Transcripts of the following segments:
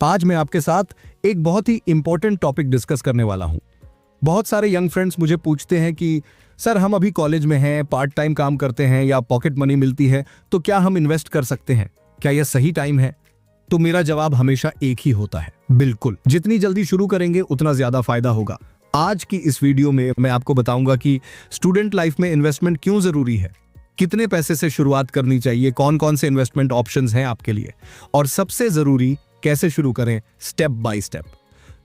आज मैं आपके साथ एक बहुत ही इंपॉर्टेंट टॉपिक डिस्कस करने वाला हूं। बहुत सारे यंग फ्रेंड्स मुझे पूछते हैं कि सर हम अभी कॉलेज में हैं, पार्ट टाइम काम करते हैं या पॉकेट मनी मिलती है, तो क्या हम इन्वेस्ट कर सकते हैं? क्या यह सही टाइम है? तो मेरा जवाब हमेशा एक ही होता है, बिल्कुल। जितनी जल्दी शुरू करेंगे उतना ज्यादा फायदा होगा। आज की इस वीडियो में मैं आपको बताऊंगा कि स्टूडेंट लाइफ में इन्वेस्टमेंट क्यों जरूरी है, कितने पैसे से शुरुआत करनी चाहिए, कौन कौन से इन्वेस्टमेंट ऑप्शंस हैं आपके लिए, और सबसे जरूरी कैसे शुरू करें स्टेप बाय स्टेप।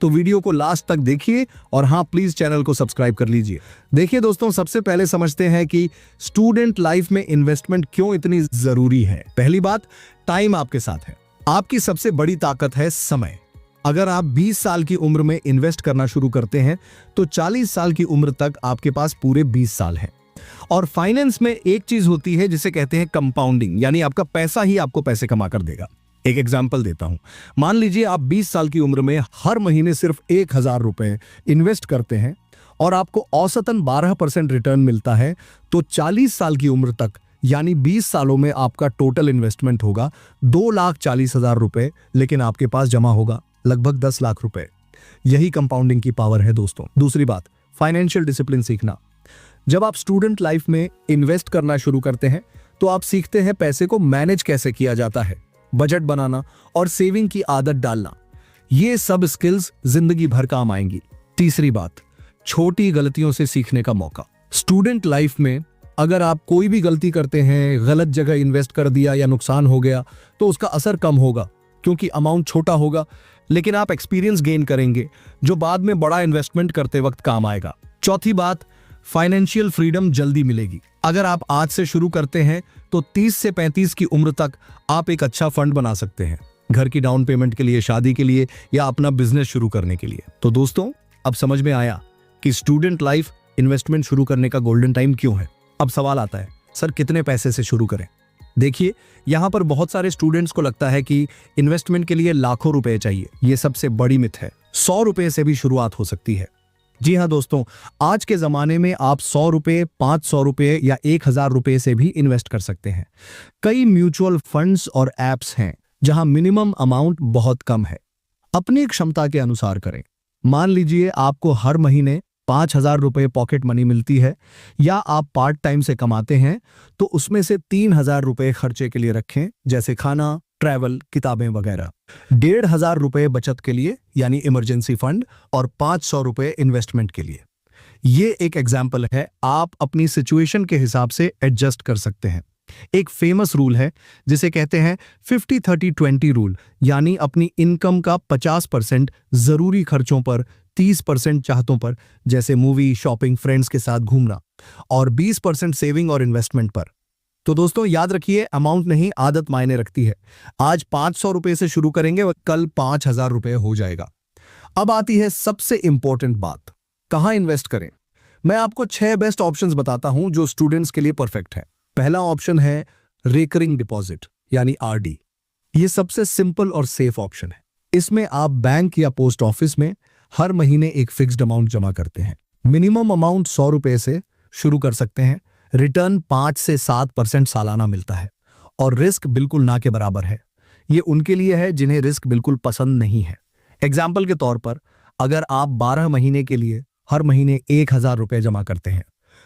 तो वीडियो को लास्ट तक देखिए और हाँ, प्लीज चैनल को सब्सक्राइब कर लीजिए। देखिए दोस्तों, सबसे पहले समझते हैं कि स्टूडेंट लाइफ में इन्वेस्टमेंट क्यों इतनी जरूरी है। पहली बात, टाइम आपके साथ है। आपकी सबसे बड़ी ताकत है समय। अगर आप 20 साल की उम्र में इन्वेस्ट करना शुरू करते हैं तो 40 साल की उम्र तक आपके पास पूरे 20 साल हैं। और फाइनेंस में एक चीज होती है जिसे कहते हैं कंपाउंडिंग, यानी आपका पैसा ही आपको पैसे कमा कर देगा। एक एग्जाम्पल देता हूं। मान लीजिए आप 20 साल की उम्र में हर महीने सिर्फ 1000 रुपए इन्वेस्ट करते हैं और आपको औसतन 12% रिटर्न मिलता है, तो 40 साल की उम्र तक यानी 20 सालों में आपका टोटल इन्वेस्टमेंट होगा 2,40,000 रुपए, लेकिन आपके पास जमा होगा लगभग 10 लाख रुपए। यही कंपाउंडिंग की पावर है दोस्तों। दूसरी बात, फाइनेंशियल डिसिप्लिन सीखना। जब आप स्टूडेंट लाइफ में इन्वेस्ट करना शुरू करते हैं तो आप सीखते हैं पैसे को मैनेज कैसे किया जाता है, बजट बनाना और सेविंग की आदत डालना। ये सब स्किल्स जिंदगी भर काम आएंगी। तीसरी बात, छोटी गलतियों से सीखने का मौका। स्टूडेंट लाइफ में अगर आप कोई भी गलती करते हैं, गलत जगह इन्वेस्ट कर दिया या नुकसान हो गया, तो उसका असर कम होगा क्योंकि अमाउंट छोटा होगा, लेकिन आप एक्सपीरियंस गेन करेंगे जो बाद में बड़ा इन्वेस्टमेंट करते वक्त काम आएगा। चौथी बात, फाइनेंशियल फ्रीडम जल्दी मिलेगी। अगर आप आज से शुरू करते हैं तो 30 से 35 की उम्र तक आप एक अच्छा फंड बना सकते हैं, घर की डाउन पेमेंट के लिए, शादी के लिए या अपना बिजनेस शुरू करने के लिए। तो दोस्तों, अब समझ में आया कि स्टूडेंट लाइफ इन्वेस्टमेंट शुरू करने का गोल्डन टाइम क्यों है। अब सवाल आता है, सर कितने पैसे से शुरू करें? देखिए, यहां पर बहुत सारे स्टूडेंट्स को लगता है कि इन्वेस्टमेंट के लिए लाखों रुपए चाहिए। यह सबसे बड़ी मिथ है। 100 रुपए से भी शुरुआत हो सकती है। जी हाँ दोस्तों, आज के जमाने में आप 100 रुपए, 500 रुपए या 1000 रुपए से भी इन्वेस्ट कर सकते हैं। कई म्यूचुअल फंड्स और एप्स हैं जहां मिनिमम अमाउंट बहुत कम है। अपनी क्षमता के अनुसार करें। मान लीजिए आपको हर महीने 5000 रुपए पॉकेट मनी मिलती है या आप पार्ट टाइम से कमाते हैं, तो उसमें से 3000 रुपए खर्चे के लिए रखें, जैसे खाना, ट्रैवल, किताबें वगैरह। 1500 रुपए बचत के लिए यानी इमरजेंसी फंड, और 500 रुपए इन्वेस्टमेंट के लिए। ये एक एग्जाम्पल है, आप अपनी सिचुएशन के हिसाब से एडजस्ट कर सकते हैं। एक फेमस रूल है जिसे कहते हैं 50-30-20 रूल, यानी अपनी इनकम का 50% जरूरी खर्चों पर, 30% चाहतों पर जैसे मूवी, शॉपिंग, फ्रेंड्स के साथ घूमना, और 20% सेविंग और इन्वेस्टमेंट पर। तो दोस्तों याद रखिए, अमाउंट नहीं आदत मायने रखती है। आज 500 रुपए से शुरू करेंगे और कल 5000 रुपए हो जाएगा। अब आती है सबसे इंपॉर्टेंट बात, कहां इन्वेस्ट करें। मैं आपको 6 बेस्ट ऑप्शंस बताता हूं जो स्टूडेंट्स के लिए परफेक्ट है। पहला ऑप्शन है रिकरिंग डिपॉजिट यानी आरडी। ये सबसे सिंपल और सेफ ऑप्शन है। इसमें आप बैंक या पोस्ट ऑफिस में हर महीने एक फिक्स्ड अमाउंट जमा करते हैं। मिनिमम अमाउंट 100 रुपए से शुरू कर सकते हैं। रिटर्न 5 से 7% सालाना मिलता है और रिस्क बिल्कुल ना के बराबर है। ये उनके लिए है जिन्हें रिस्क बिल्कुल पसंद नहीं है। एग्जाम्पल के तौर पर, अगर आप 12 महीने के लिए हर महीने 1000 रुपए जमा करते हैं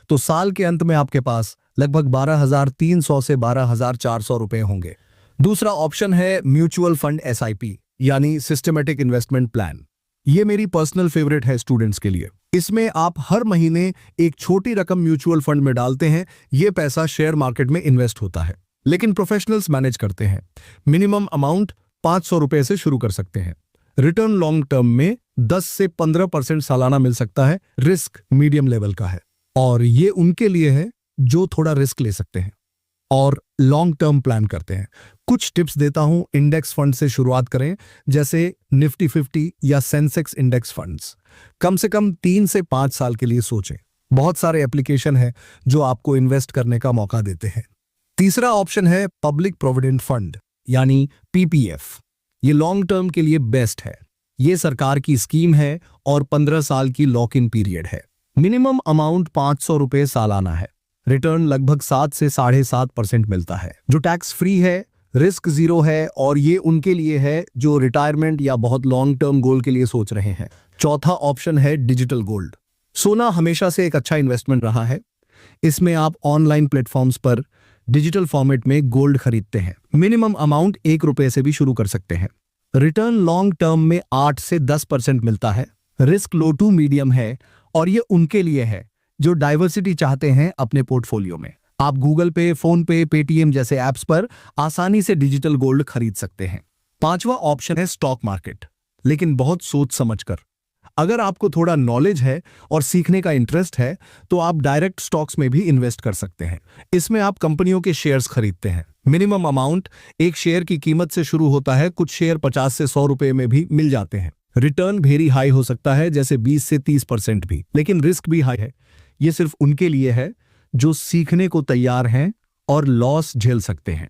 तो साल के अंत में आपके पास लगभग 12,300 से 12,400 रुपए होंगे। दूसरा ऑप्शन है म्यूचुअल फंड SIP यानी सिस्टमेटिक इन्वेस्टमेंट प्लान। ये मेरी पर्सनल फेवरेट है स्टूडेंट्स के लिए। इसमें आप हर महीने एक छोटी रकम म्यूचुअल फंड में डालते हैं। ये पैसा शेयर मार्केट में इन्वेस्ट होता है, लेकिन प्रोफेशनल्स मैनेज करते हैं। मिनिमम अमाउंट 500 रुपए से शुरू कर सकते हैं। रिटर्न लॉन्ग टर्म में 10 से 15% सालाना मिल सकता है। रिस्क मीडियम लेवल का है और ये उनके लिए है जो थोड़ा रिस्क ले सकते हैं और लॉन्ग टर्म प्लान करते हैं। कुछ टिप्स देता हूं। इंडेक्स फंड से शुरुआत करें, जैसे निफ्टी 50 या सेंसेक्स इंडेक्स फंड्स। कम से कम 3 से 5 साल के लिए सोचें। बहुत सारे एप्लीकेशन हैं जो आपको इन्वेस्ट करने का मौका देते हैं। तीसरा ऑप्शन है पब्लिक प्रोविडेंट फंड यानी PPF। ये लॉन्ग टर्म के लिए बेस्ट है। ये सरकार की स्कीम है और 15 साल की लॉक इन पीरियड है। मिनिमम अमाउंट 500 रुपए सालाना है। रिटर्न लगभग 7 से 7.5% मिलता है, जो टैक्स फ्री है। रिस्क जीरो है और ये उनके लिए है जो रिटायरमेंट या बहुत लॉन्ग टर्म गोल के लिए सोच रहे हैं। चौथा ऑप्शन है डिजिटल गोल्ड। सोना हमेशा से एक अच्छा इन्वेस्टमेंट रहा है। इसमें आप ऑनलाइन प्लेटफॉर्म्स पर डिजिटल फॉर्मेट में गोल्ड खरीदते हैं। मिनिमम अमाउंट ₹1 से भी शुरू कर सकते हैं। रिटर्न लॉन्ग टर्म में 8 से 10% मिलता है। रिस्क लो टू मीडियम है और ये उनके लिए है जो डाइवर्सिटी चाहते हैं अपने पोर्टफोलियो में। आप गूगल पे, फोन पे, पेटीएम जैसे ऐप्स पर आसानी से डिजिटल गोल्ड खरीद सकते हैं। पांचवा ऑप्शन है स्टॉक मार्केट, लेकिन बहुत सोच समझकर। अगर आपको थोड़ा नॉलेज है और सीखने का इंटरेस्ट है तो आप डायरेक्ट स्टॉक्स में भी इन्वेस्ट कर सकते हैं। इसमें आप कंपनियों के शेयर्स खरीदते हैं। मिनिमम अमाउंट एक शेयर की कीमत से शुरू होता है। कुछ शेयर 50 से 100 रुपए में भी मिल जाते हैं। रिटर्न वेरी हाई हो सकता है, जैसे 20 से 30% भी, लेकिन रिस्क भी हाई है। ये सिर्फ उनके लिए है जो सीखने को तैयार हैं और लॉस झेल सकते हैं।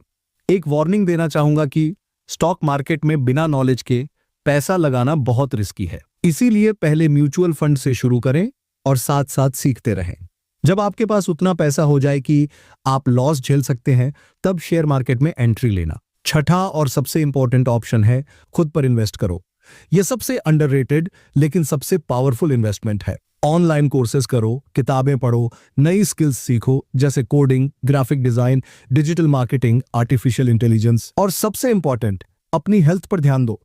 एक वार्निंग देना चाहूंगा कि स्टॉक मार्केट में बिना नॉलेज के पैसा लगाना बहुत रिस्की है। इसीलिए पहले म्यूचुअल फंड से शुरू करें और साथ साथ सीखते रहें। जब आपके पास उतना पैसा हो जाए कि आप लॉस झेल सकते हैं, तब शेयर मार्केट में एंट्री लेना। छठा और सबसे इंपॉर्टेंट ऑप्शन है खुद पर इन्वेस्ट करो। यह सबसे अंडररेटेड लेकिन सबसे पावरफुल इन्वेस्टमेंट है। ऑनलाइन कोर्सेज करो, किताबें पढ़ो, नई स्किल्स सीखो जैसे coding, graphic design, digital marketing, artificial intelligence, और सबसे इंपॉर्टेंट अपनी हेल्थ पर ध्यान दो,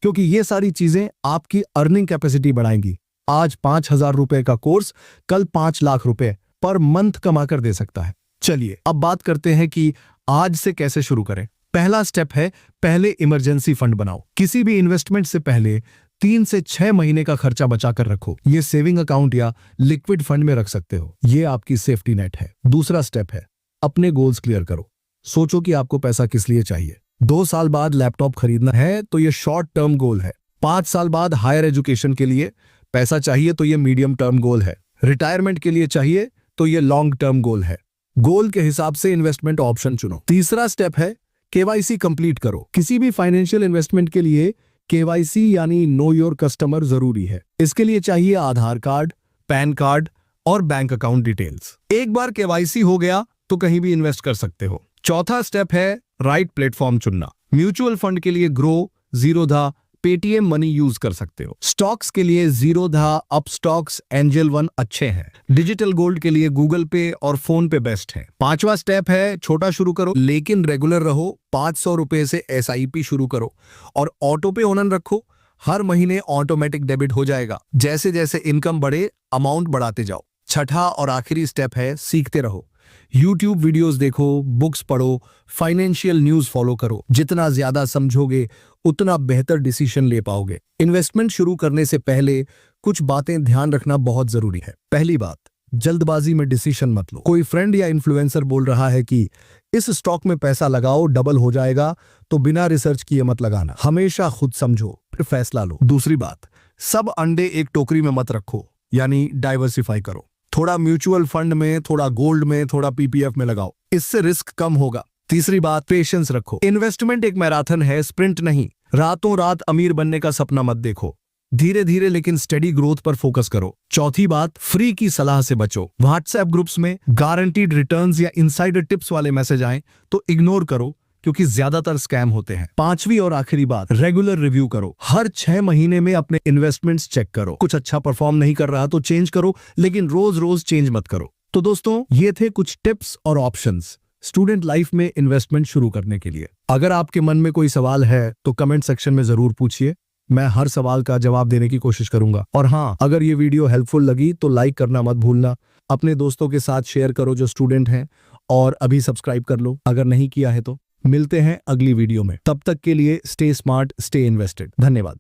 क्योंकि ये सारी चीजें आपकी अर्निंग कैपेसिटी बढ़ाएंगी। आज 5,000 रुपए का कोर्स कल 5 लाख रुपए पर मंथ कमा कर दे सकता है। चलिए अब बात करते हैं कि आज से कैसे शुरू करें। पहला स्टेप है, पहले इमरजेंसी फंड बनाओ। किसी भी इन्वेस्टमेंट से पहले 3 से 6 महीने का खर्चा बचा कर रखो। ये सेविंग अकाउंट या लिक्विड फंड में रख सकते हो। ये आपकी सेफ्टी नेट है। दूसरा स्टेप है, अपने गोल्स क्लियर करो। सोचो कि आपको पैसा किस लिए चाहिए। 2 साल बाद लैपटॉप खरीदना है तो ये शॉर्ट टर्म गोल है। 5 साल बाद हायर एजुकेशन के लिए पैसा चाहिए तो ये मीडियम टर्म गोल है। रिटायरमेंट के लिए चाहिए तो ये लॉन्ग टर्म गोल है। गोल के हिसाब से इन्वेस्टमेंट ऑप्शन चुनो। तीसरा स्टेप है, केवाईसी कंप्लीट करो। किसी भी फाइनेंशियल इन्वेस्टमेंट के लिए केवाईसी यानी नो योर कस्टमर जरूरी है। इसके लिए चाहिए आधार कार्ड, पैन कार्ड और बैंक अकाउंट डिटेल्स। एक बार केवाईसी हो गया तो कहीं भी इन्वेस्ट कर सकते हो। चौथा स्टेप है राइट प्लेटफॉर्म चुनना। म्यूचुअल फंड के लिए grow, Zerodha, Paytm money use कर सकते हो। स्टॉक्स के लिए जीरोधा, अपस्टॉक्स, एंजल वन अच्छे हैं। डिजिटल गोल्ड के लिए गूगल पे और फोन पे बेस्ट है। पांचवा स्टेप है, छोटा शुरू करो लेकिन रेगुलर रहो। 500 रुपए से एसआईपी शुरू करो और ऑटो पे ऑन रखो। हर महीने ऑटोमेटिक डेबिट हो जाएगा। जैसे जैसे इनकम बढ़े अमाउंट बढ़ाते जाओ। छठा और आखिरी स्टेप है, सीखते रहो। YouTube वीडियोस देखो, बुक्स पढ़ो, फाइनेंशियल न्यूज फॉलो करो। जितना ज्यादा समझोगे उतना बेहतर डिसीजन ले पाओगे। इन्वेस्टमेंट शुरू करने से पहले कुछ बातें ध्यान रखना बहुत जरूरी है। पहली बात, जल्दबाजी में डिसीजन मत लो। कोई फ्रेंड या इन्फ्लुएंसर बोल रहा है कि इस स्टॉक में पैसा लगाओ डबल हो जाएगा, तो बिना रिसर्च किए मत लगाना। हमेशा खुद समझो फिर फैसला लो। दूसरी बात, सब अंडे एक टोकरी में मत रखो, यानी डाइवर्सिफाई करो। थोड़ा म्यूचुअल फंड में, थोड़ा गोल्ड में, थोड़ा पीपीएफ में लगाओ, इससे रिस्क कम होगा। तीसरी बात, पेशेंस रखो। इन्वेस्टमेंट एक मैराथन है, स्प्रिंट नहीं। रातों रात अमीर बनने का सपना मत देखो। धीरे धीरे लेकिन स्टडी ग्रोथ पर फोकस करो। चौथी बात, फ्री की सलाह से बचो। व्हाट्सएप ग्रुप्स में गारंटीड रिटर्न्स या इनसाइडर टिप्स वाले मैसेज आए तो इग्नोर करो, क्योंकि ज्यादातर स्कैम होते हैं। पांचवी और आखिरी बात, रेगुलर रिव्यू करो। हर 6 महीने में अपने इन्वेस्टमेंट्स चेक करो। कुछ अच्छा परफॉर्म नहीं कर रहा तो चेंज करो, लेकिन रोज रोज चेंज मत करो। तो दोस्तों, ये थे कुछ टिप्स और ऑप्शंस स्टूडेंट लाइफ में इन्वेस्टमेंट शुरू करने के लिए। अगर आपके मन में कोई सवाल है तो कमेंट सेक्शन में जरूर पूछिए। मैं हर सवाल का जवाब देने की कोशिश करूंगा। और हाँ, अगर ये वीडियो हेल्पफुल लगी तो लाइक करना मत भूलना। अपने दोस्तों के साथ शेयर करो जो स्टूडेंट हैं, और अभी सब्सक्राइब कर लो अगर नहीं किया है तो। मिलते हैं अगली वीडियो में। तब तक के लिए स्टे स्मार्ट, स्टे इन्वेस्टेड। धन्यवाद।